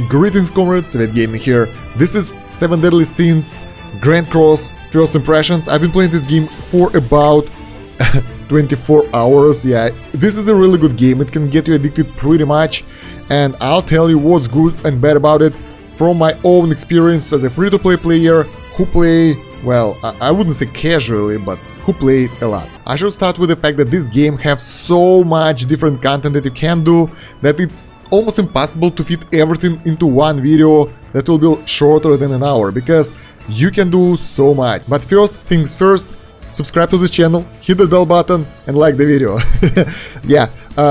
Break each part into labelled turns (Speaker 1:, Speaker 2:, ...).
Speaker 1: Greetings comrades, Red Gaming here. This is 7 Deadly Sins Grand Cross First Impressions. I've been playing this game for about 24 hours. Yeah, this is a really good game. It can get you addicted pretty much, and I'll tell you what's good and bad about it from my own experience as a free-to-play player who play, well, I wouldn't say casually, but who plays a lot. I should start with the fact that this game has so much different content that you can do that it's almost impossible to fit everything into one video that will be shorter than an hour, because you can do so much. But first things first, subscribe to the channel, hit the bell button and like the video. Yeah,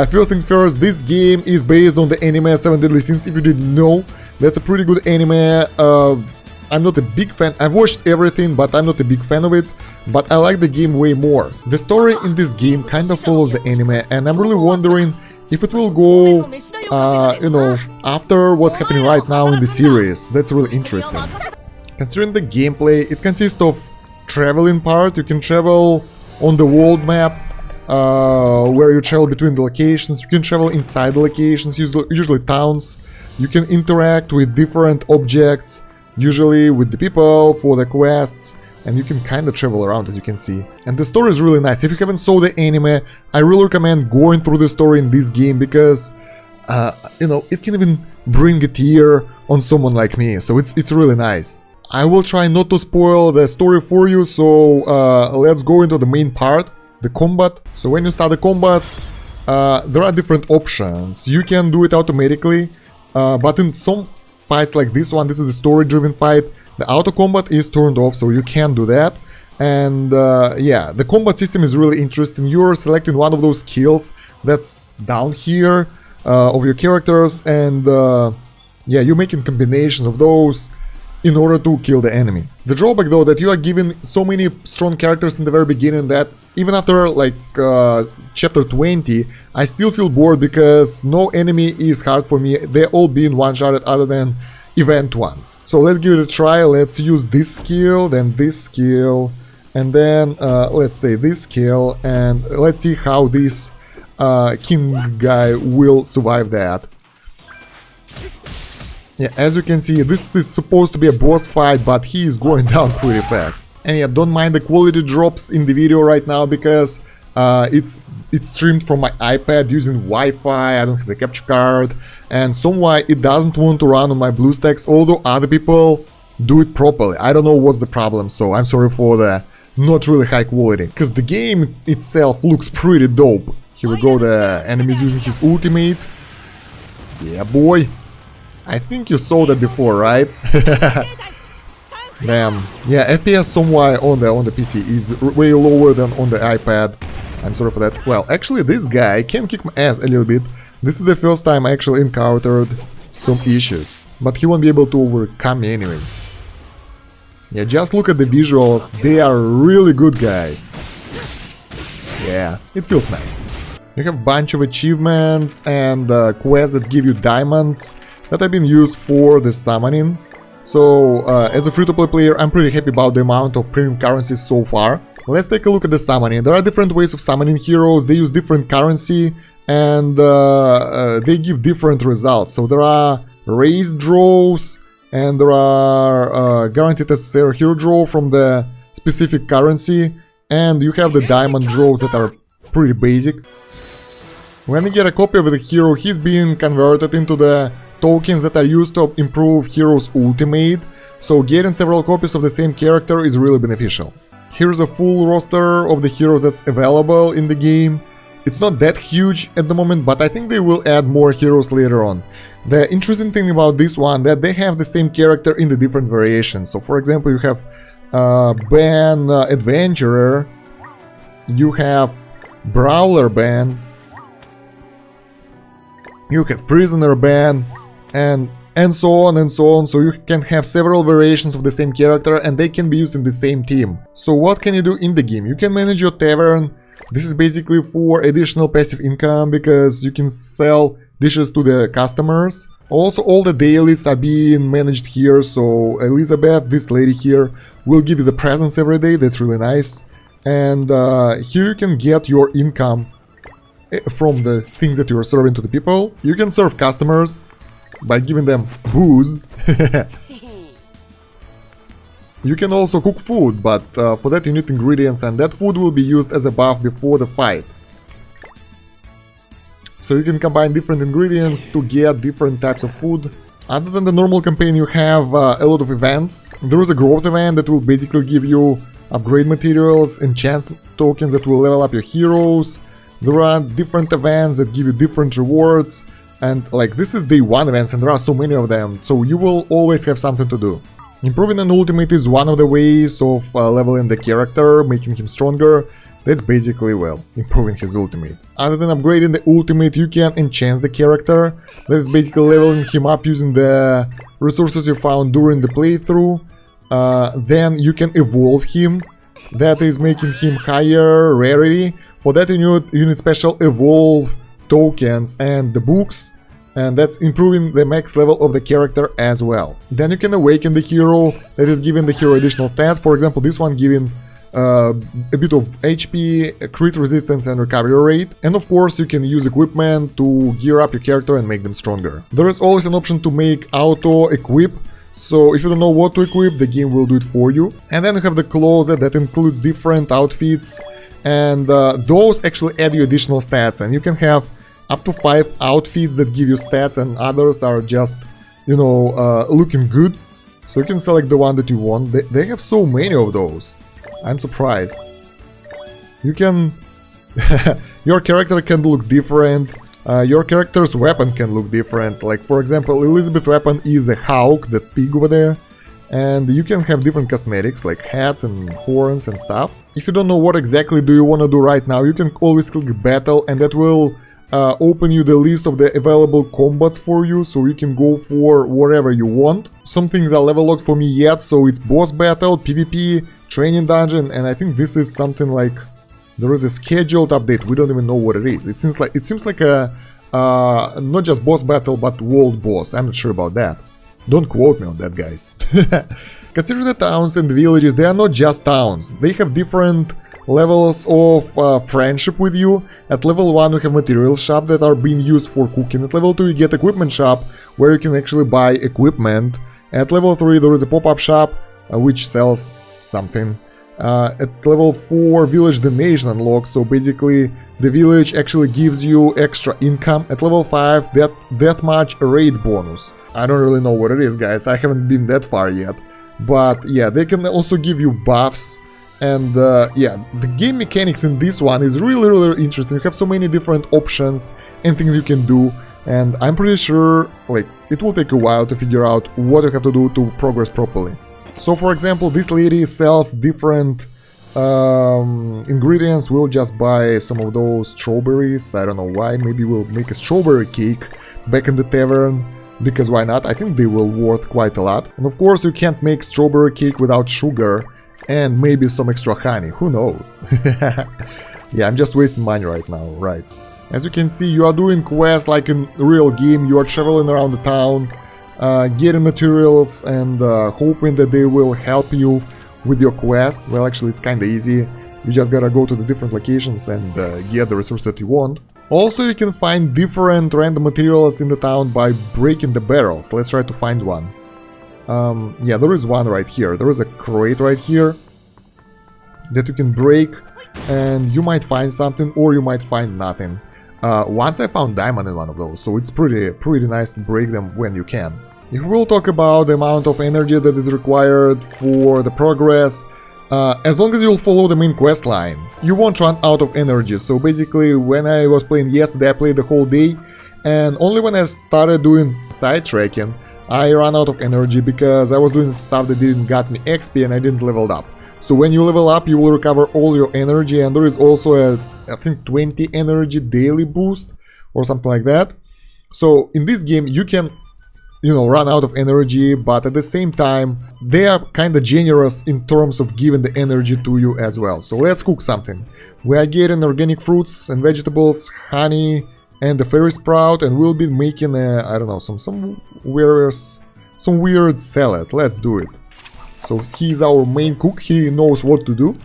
Speaker 1: first things first, this game is based on the anime 7 Deadly Sins. If you didn't know, that's a pretty good anime. I'm not a big fan. I've watched everything, but I'm not a big fan of it. But I like the game way more. The story in this game kind of follows the anime, and I'm really wondering if it will go, you know, after what's happening right now in the series. That's really interesting. Considering the gameplay, it consists of traveling part. You can travel on the world map, where you travel between the locations. You can travel inside the locations, usually towns. You can interact with different objects, usually with the people for the quests. And you can kind of travel around, as you can see. And the story is really nice. If you haven't saw the anime, I really recommend going through the story in this game, because, you know, it can even bring a tear on someone like me. So it's really nice. I will try not to spoil the story for you, so let's go into the main part, the combat. So when you start the combat, there are different options. You can do it automatically, but in some fights like this one, this is a story-driven fight, the auto combat is turned off, so you can't do that. And yeah, the combat system is really interesting. You're selecting one of those skills that's down here of your characters, and yeah, you're making combinations of those in order to kill the enemy. The drawback, though, that you are given so many strong characters in the very beginning that even after like chapter 20, I still feel bored, because no enemy is hard for me. They're all being one-shotted other than event ones. So let's give it a try. Let's use this skill, then this skill, and then let's say this skill, and let's see how this king guy will survive that. Yeah, as you can see, this is supposed to be a boss fight, but he is going down pretty fast. And yeah, don't mind the quality drops in the video right now, because it's streamed from my iPad using Wi-Fi. I don't have the capture card, and somewhy it doesn't want to run on my BlueStacks, although other people do it properly. I don't know what's the problem, so I'm sorry for the not really high quality, because the game itself looks pretty dope. Here we go, the enemy's using his ultimate. Yeah, boy. I think you saw that before, right? Damn. Yeah, FPS somewhere on the PC is way lower than on the iPad. I'm sorry for that. Well, actually, this guy can kick my ass a little bit. This is the first time I actually encountered some issues, but he won't be able to overcome me anyway. Yeah, just look at the visuals. They are really good, guys. Yeah, it feels nice. You have a bunch of achievements and quests that give you diamonds that have been used for the summoning. So, as a free-to-play player, I'm pretty happy about the amount of premium currencies so far. Let's take a look at the summoning. There are different ways of summoning heroes. They use different currency, and they give different results. So there are raised draws, and there are guaranteed necessary hero draw from the specific currency, and you have the diamond draws that are pretty basic. When you get a copy of the hero, he's being converted into the tokens that are used to improve hero's ultimate, so getting several copies of the same character is really beneficial. Here's a full roster of the heroes that's available in the game. It's not that huge at the moment, but I think they will add more heroes later on. The interesting thing about this one, that they have the same character in the different variations. So for example, you have Ben Adventurer, you have Brawler Ben, you have Prisoner Ben, and so on and so on. So you can have several variations of the same character, and they can be used in the same team. So what can you do in the game? You can manage your tavern. This is basically for additional passive income, because you can sell dishes to the customers. Also, all the dailies are being managed here. So Elizabeth, this lady here, will give you the presents every day. That's really nice. And here you can get your income from the things that you are serving to the people. You can serve customers, by giving them booze. You can also cook food, but for that you need ingredients, and that food will be used as a buff before the fight. So you can combine different ingredients to get different types of food. Other than the normal campaign, you have a lot of events. There is a growth event that will basically give you upgrade materials, enchant tokens that will level up your heroes. There are different events that give you different rewards. And like this is day 1 events and there are so many of them, so you will always have something to do. Improving an ultimate is one of the ways of leveling the character, making him stronger. That's basically, well, improving his ultimate. Other than upgrading the ultimate, you can enchant the character. That is basically leveling him up using the resources you found during the playthrough. Then you can evolve him. That is making him higher rarity. For that you need special evolve tokens and the books. And that's improving the max level of the character as well. Then you can awaken the hero. That is giving the hero additional stats. For example, this one giving a bit of HP, crit resistance and recovery rate. And of course you can use equipment to gear up your character and make them stronger. There is always an option to make auto equip. So if you don't know what to equip, the game will do it for you. And then you have the closet that includes different outfits. And those actually add you additional stats. And you can have up to 5 outfits that give you stats, and others are just, you know, looking good. So you can select the one that you want. They have so many of those. I'm surprised. You can... your character can look different. Your character's weapon can look different. Like, for example, Elizabeth's weapon is a hawk, that pig over there. And you can have different cosmetics, like hats and horns and stuff. If you don't know what exactly do you want to do right now, you can always click battle, and that will open you the list of the available combats for you, so you can go for whatever you want. Some things are level locked for me yet, so it's boss battle, PvP, training dungeon, and I think this is something like there is a scheduled update. We don't even know what it is. It seems like a not just boss battle but world boss. I'm not sure about that. Don't quote me on that, guys. Consider the towns and villages. They are not just towns. They have different levels of friendship with you. At level 1 we have materials shop that are being used for cooking. At level 2 you get equipment shop where you can actually buy equipment. At level 3 there is a pop-up shop which sells something. At level 4 village donation unlocked, so basically the village actually gives you extra income. At level 5 that much raid bonus. I don't really know what it is, guys, I haven't been that far yet. But yeah, they can also give you buffs. And yeah, the game mechanics in this one is really interesting. You have so many different options and things you can do, and I'm pretty sure like it will take a while to figure out what you have to do to progress properly. So for example, this lady sells different ingredients. We'll just buy some of those strawberries. I don't know why. Maybe we'll make a strawberry cake back in the tavern, because why not? I think they will worth quite a lot. And of course you can't make strawberry cake without sugar and maybe some extra honey, who knows. Yeah, I'm just wasting money right now, right. As you can see, you are doing quests like in a real game. You are traveling around the town, getting materials and hoping that they will help you with your quest. Well, actually it's kinda easy. You just gotta go to the different locations and get the resource that you want. Also, you can find different random materials in the town by breaking the barrels. Let's try to find one. Yeah, there is one right here. There is a crate right here that you can break, and you might find something or you might find nothing. Once I found diamond in one of those, so it's pretty nice to break them when you can. If we will talk about the amount of energy that is required for the progress, as long as you'll follow the main quest line, you won't run out of energy. So basically, when I was playing yesterday, I played the whole day, and only when I started doing side tracking, I ran out of energy because I was doing stuff that didn't got me XP and I didn't level up. So when you level up, you will recover all your energy, and there is also a, I think, 20 energy daily boost or something like that. So in this game you can, you know, run out of energy, but at the same time they are kind of generous in terms of giving the energy to you as well. So let's cook something. We are getting organic fruits and vegetables, honey, and the fairy sprout, and we'll be making a, I don't know, some weird salad. Let's do it. So he's our main cook, he knows what to do.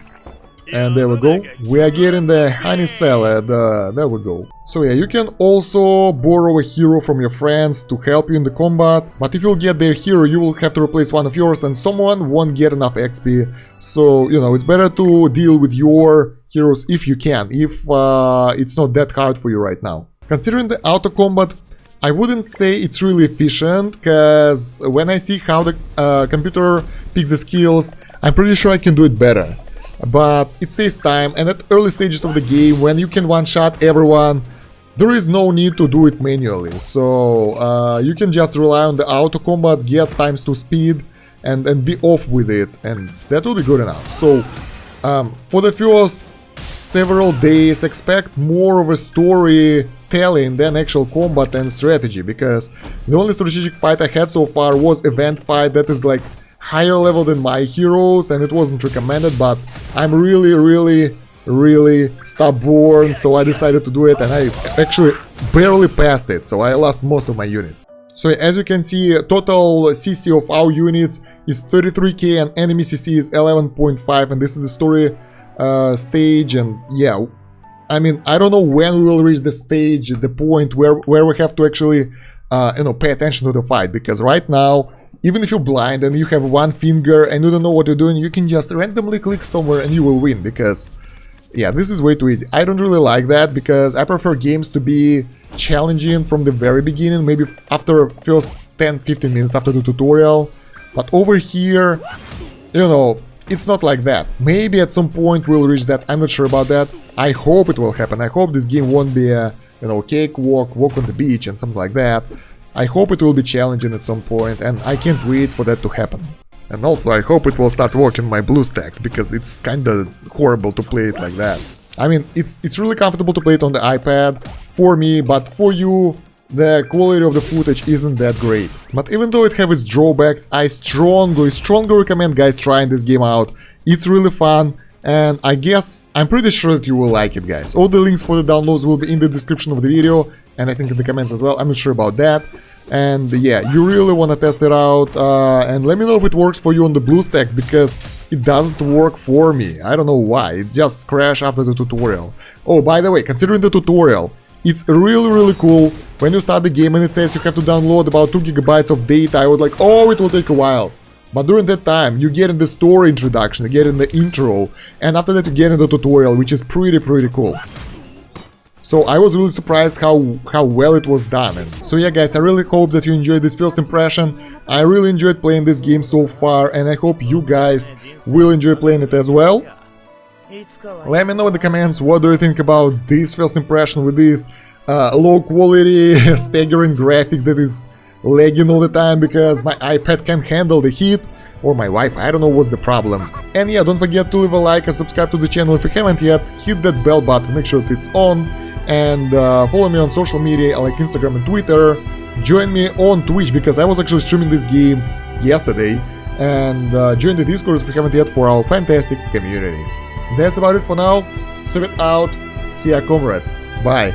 Speaker 1: And there we go. We are getting the honey salad. There we go. So yeah, you can also borrow a hero from your friends to help you in the combat. But if you'll get their hero, you will have to replace one of yours and someone won't get enough XP. So, you know, it's better to deal with your heroes if you can. If it's not that hard for you right now. Considering the auto combat, I wouldn't say it's really efficient, because when I see how the computer picks the skills, I'm pretty sure I can do it better. But it saves time, and at early stages of the game, when you can one-shot everyone, there is no need to do it manually. So you can just rely on the auto combat, get times 2 speed, and be off with it, and that will be good enough. So for the first several days, expect more of a story telling than actual combat and strategy, because the only strategic fight I had so far was event fight that is like higher level than my heroes, and it wasn't recommended, but I'm really stubborn, so I decided to do it, and I actually barely passed it, so I lost most of my units. So as you can see, total CC of our units is 33k and enemy CC is 11.5, and this is the story stage. And yeah, I mean, I don't know when we will reach the stage, the point where we have to actually you know, pay attention to the fight, because right now, even if you're blind and you have one finger and you don't know what you're doing, you can just randomly click somewhere and you will win, because yeah, this is way too easy. I don't really like that, because I prefer games to be challenging from the very beginning, maybe after first 10-15 minutes after the tutorial. But over here, you know, it's not like that. Maybe at some point we'll reach that, I'm not sure about that. I hope it will happen. I hope this game won't be a, you know, cakewalk, walk on the beach and something like that. I hope it will be challenging at some point, and I can't wait for that to happen. And also I hope it will start working my BlueStacks, because it's kinda horrible to play it like that. I mean, it's really comfortable to play it on the iPad for me, but for you, the quality of the footage isn't that great. But even though it has its drawbacks, I strongly recommend guys trying this game out. It's really fun, and I guess, I'm pretty sure that you will like it, guys. All the links for the downloads will be in the description of the video, and I think in the comments as well. I'm not sure about that. And yeah, you really want to test it out, and let me know if it works for you on the BlueStacks, because it doesn't work for me. I don't know why, it just crashed after the tutorial. Oh, by the way, considering the tutorial, it's really cool. When you start the game and it says you have to download about 2 GB of data, I was like, oh, it will take a while. But during that time, you get in the story introduction, you get in the intro, and after that you get in the tutorial, which is pretty cool. So I was really surprised how well it was done. And so yeah, guys, I really hope that you enjoyed this first impression. I really enjoyed playing this game so far, and I hope you guys will enjoy playing it as well. Let me know in the comments what do you think about this first impression with this low quality staggering graphics that is lagging all the time because my iPad can't handle the heat, or my Wi-Fi, I don't know what's the problem. And yeah, don't forget to leave a like and subscribe to the channel if you haven't yet. Hit that bell button, make sure that it's on, and follow me on social media like Instagram and Twitter. Join me on Twitch, because I was actually streaming this game yesterday, and join the Discord if you haven't yet for our fantastic community. That's about it for now. Save it out. See ya, comrades. Bye.